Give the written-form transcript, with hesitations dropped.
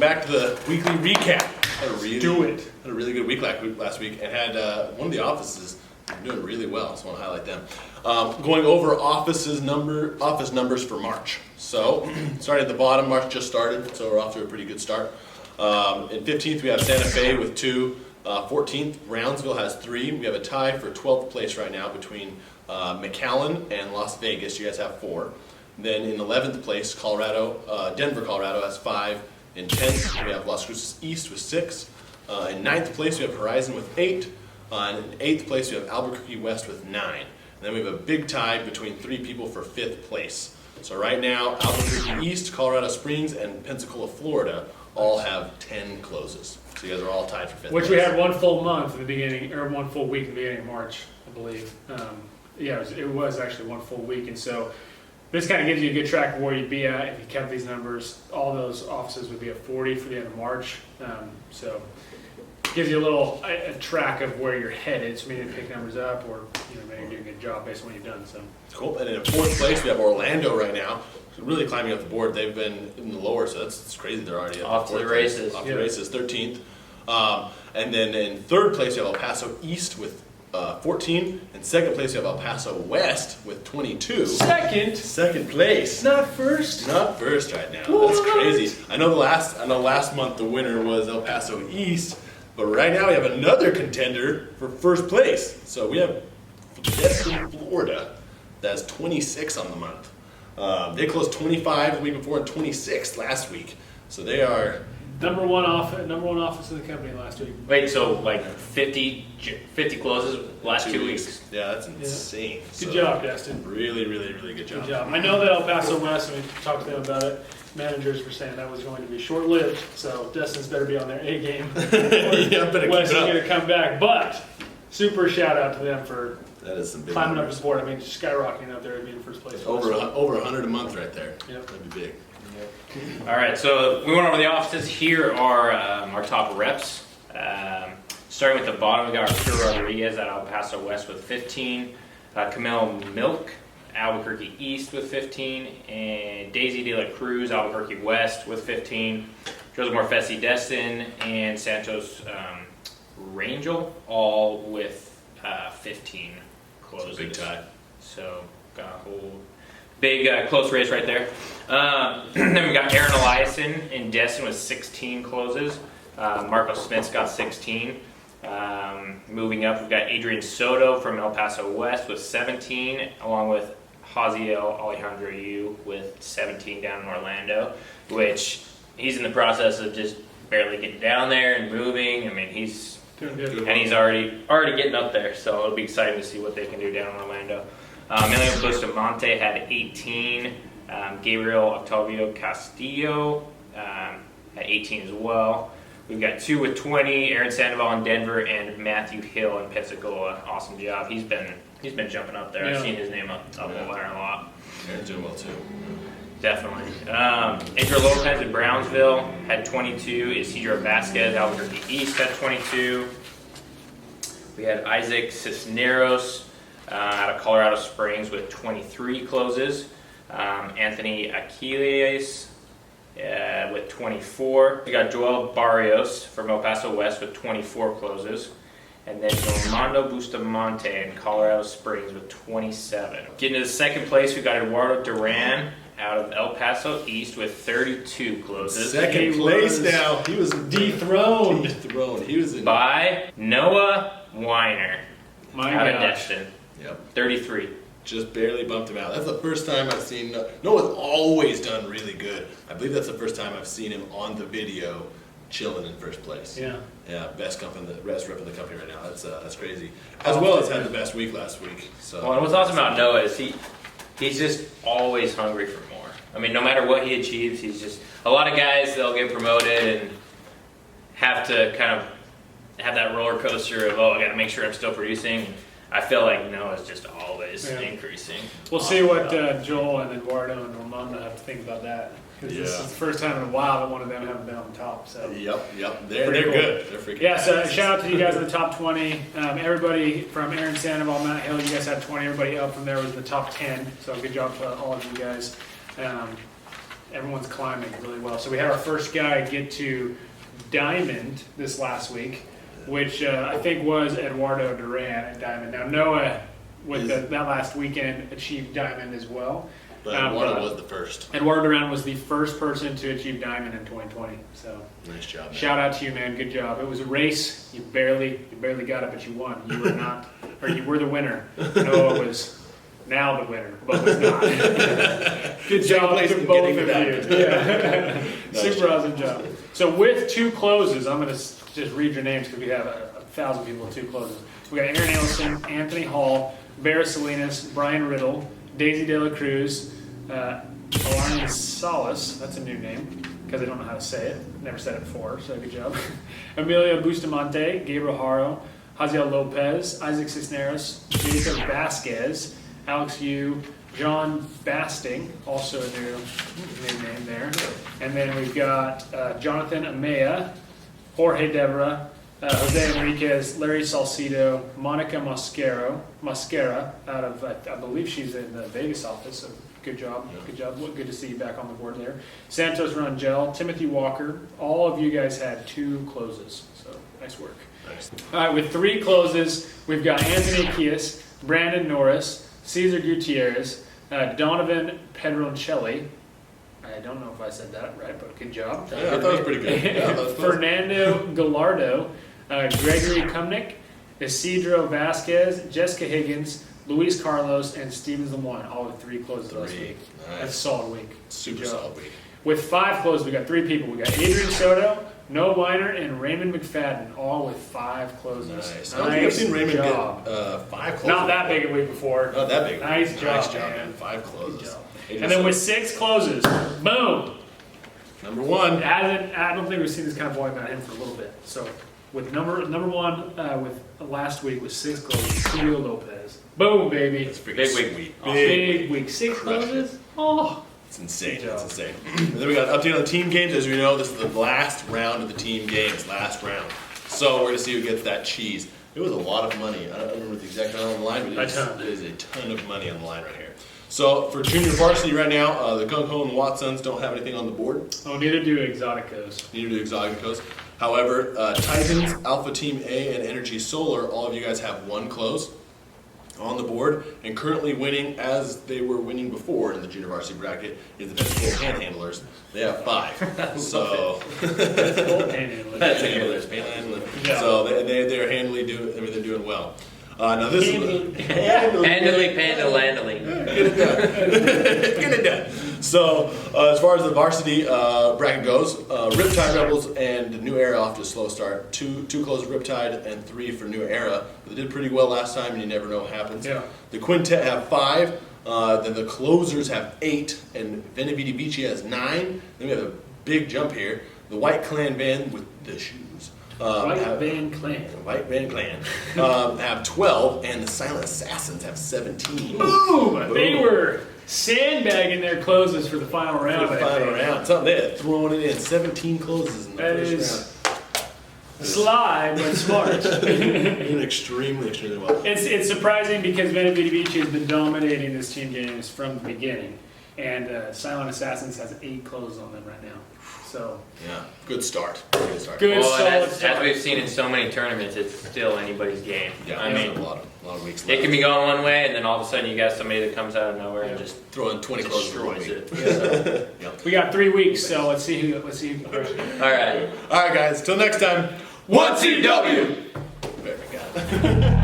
back to the weekly recap. Had a really good week last week, and had one of the offices doing really well. So I want to highlight them. Going over office numbers for March. So starting at the bottom, March just started, so we're off to a pretty good start. In 15th, we have Santa Fe with 2. 14th, Brownsville has 3. We have a tie for 12th place right now between McAllen and Las Vegas. You guys have 4. Then in 11th place, Denver, Colorado has 5. In 10th, we have Las Cruces East with 6. In 9th place, we have Horizon with 8. And in 8th place, we have Albuquerque West with 9. And then we have a big tie between 3 people for 5th place. So right now, Albuquerque East, Colorado Springs, and Pensacola, Florida all have 10 closes. So you guys are all tied for 5th Which place. we had 1 full month in the beginning, or 1 full week in the beginning of March, I believe. It was actually 1 full week, and so this kind of gives you a good track of where you'd be at if you kept these numbers. All those offices would be at 40 for the end of March. So gives you a track of where you're headed. So maybe pick numbers up, or maybe do a good job based on what you've done. So cool. And in 4th place, we have Orlando right now. Really climbing up the board. They've been in the lower, so it's crazy. They're already off to the races. Off to the races, 13th. And then in 3rd place, you have El Paso East with 14. In 2nd place, you have El Paso West with 22. Second place. Not first. Not first right now. What? That's crazy. I know last month the winner was El Paso East, but right now we have another contender for first place. So we have Destin, Florida, that's 26 on the month. They closed 25 the week before and 26 last week. So they are number one office of the company last week. Wait, so like 50 closes last 2 weeks? Yeah, that's insane. Good job, Destin. Really, really, really good job. Good job. I know that El Paso West, and we talked to them about it, managers were saying that was going to be short-lived, so Destin's better be on their A game. Yeah, better keep West it is up. going to come back, but super shout out to them for That is some big climbing numbers. up the board. I mean, skyrocketing up there and being in first place. Over 100 a month right there. Yep. That'd be big. All right, so we went over the offices. Here are our top reps. Starting with the bottom, we got Arturo Rodriguez at El Paso West with 15. Camille Milk, Albuquerque East with 15. And Daisy De La Cruz, Albuquerque West with 15. Joseph Morfesi Destin and Santos Rangel, all with 15 closes. It's a big tie. So got a whole big close race right there. Then we got Aaron Eliason in Destin with 16 closes. Marco Smith's got 16. Moving up, we've got Adrian Soto from El Paso West with 17, along with Jaziel Alejandro Yu with 17 down in Orlando, which he's in the process of just barely getting down there and moving. I mean, he's Doing good. and he's already getting up there, so it'll be exciting to see what they can do down in Orlando. Emilio Bustamante had 18. Gabriel Octavio Castillo had 18 as well. We've got 2 with 20, Aaron Sandoval in Denver and Matthew Hill in Pensacola. Awesome job. He's been jumping up there. Yeah. I've seen his name up there a lot. Aaron's doing well too. Definitely. Adriel Lopez in Brownsville had 22. Isidro Vasquez, Albuquerque East, had 22. We had Isaac Cisneros out of Colorado Springs with 23 closes. Anthony Aquiles with 24. We got Joel Barrios from El Paso West with 24 closes. And then Normando Bustamante in Colorado Springs with 27. Getting to the second place, we got Eduardo Duran out of El Paso East with 32 closes. Second place now. He was Dethroned. He was in By Noah Weiner out of Destin. Yep. 33. Just barely bumped him out. That's the first time I've seen Noah's always done really good. I believe that's the first time I've seen him on the video chilling in first place. Yeah. Yeah, best rep in the company right now. That's crazy. As well as had the best week last week. So Well, and what's awesome about Noah is he's just always hungry for more. I mean, no matter what he achieves, he's just a lot of guys, they'll get promoted and have to kind of have that roller coaster of, I got to make sure I'm still producing. I feel like Noah's just always increasing. We'll see what Joel and Eduardo and Normando have to think about that. Because this is the first time in a while that one of them haven't been on top. So Yep. They're cool. good. They're freaking Yeah, so fast. shout out to you guys in the top 20. Everybody from Aaron Sandoval, Matt Hill, you guys had 20. Everybody up from there was in the top 10. So good job to all of you guys. everyone's climbing really well. So we had our first guy get to Diamond this last week, which I think was Eduardo Duran at Diamond. Now Noah, with that last weekend, achieved Diamond as well. But Eduardo was the first. Eduardo Duran was the first person to achieve Diamond in 2020. So Nice job, man. shout out to you, man. Good job. It was a race. You barely got it, but you won. You were not, or you were the winner. Noah was now the winner, but was not. Good job place to in both getting of it you. Yeah. Nice Super job. awesome job. So with 2 closes, I'm going to just read your names because we have 1,000 people with 2 closes. We got Aaron Ellison, Anthony Hall, Barra Salinas, Brian Riddle, Daisy De La Cruz, Alani Salas, that's a new name because I don't know how to say it. Never said it before, so good job. Emilio Bustamante, Gabriel Haro, Haziel Lopez, Isaac Cisneros, Jacob Vasquez, Alex Yu, John Basting, also a new name there. And then we've got Jonathan Amaya, Jorge Devra, Jose Enriquez, Larry Salcido, Monica Mascara out of, I believe she's in the Vegas office, so good job, good job. Good to see you back on the board there. Santos Rangel, Timothy Walker, all of you guys had 2 closes, so nice work. Nice. All right, with 3 closes, we've got Anthony Kias, Brandon Norris, Cesar Gutierrez, Donovan Pedroncelli. I don't know if I said that right, but good job. Yeah, I thought it was pretty good. Yeah, that was close. Fernando Gallardo, Gregory Kumnick, Isidro Vasquez, Jessica Higgins, Luis Carlos, and Steven Lemoyne, all with 3 closes last week. Nice. That's a solid week. Super Good job. solid week. With 5 closes, we got 3 people. We got Adrian Soto, Noah Weiner, and Raymond McFadden, all with 5 closes. Nice. I don't think I've seen Raymond job. get 5 closes. Not that big a week before. Not that big. Nice job, Nice job, man. 5 closes. Good job. Adrian And then with Soto. 6 closes, boom. Number 1. I don't think we've seen this kind of volume out of him for a little bit. So with number 1 with last week with 6 closes, Julio Lopez. Boom, baby. That's freaking Big week. sweet. Big week. 6 Crushed it. closes. Oh. It's insane. Good job. It's insane. And then we got an update on the team games. As we know, this is the last round of the team games. Last round. So we're going to see who gets that cheese. It was a lot of money. I don't remember the exact amount on the line, but it is a ton of money on the line right here. So for junior varsity right now, the Gung Ho and Watsons don't have anything on the board. Oh, neither do Exoticos. Neither do Exoticos. However, Titans, Alpha Team A, and Energy Solar, all of you guys have 1 close on the board, and currently winning as they were winning before in the junior varsity bracket is the Pensacola Panhandlers. They have 5. So Panhandlers. Panhandlers. Yeah. So they're handily doing. I mean, they're doing well. Now this is Handily, pandalandily. Get it done. Get it done. So, as far as the varsity bracket goes, Riptide Rebels and New Era off to a slow start. Two close Riptide and 3 for New Era. But they did pretty well last time, and you never know what happens. Yeah. The Quintet have 5. Then the Closers have 8, and Veneviti Vici has 9. Then we have a big jump here. The White Clan Band with the shoes. White have- Van Clan. White Van Clan have 12, and the Silent Assassins have 17. Boom! They were sandbagging their closes for the final round. For the I final think. round. Something they're throwing it in. 17 closes in the That first is sly but smart. round. Doing extremely well. It's surprising because Veneviti Vici has been dominating this team games from the beginning, and Silent Assassins has 8 closes on them right now. So Yeah, good start. Good start. good, Well, solid as start. we've seen in so many tournaments, it's still anybody's game. Yeah, I mean, a lot of weeks it left. can be going one way, and then all of a sudden you got somebody that comes out of nowhere and just throwing 20 closes in 1 destroys week. it. Yep. We got 3 weeks, so let's see who can crush it. All right. All right, guys. Till next time. 1CW! Very good.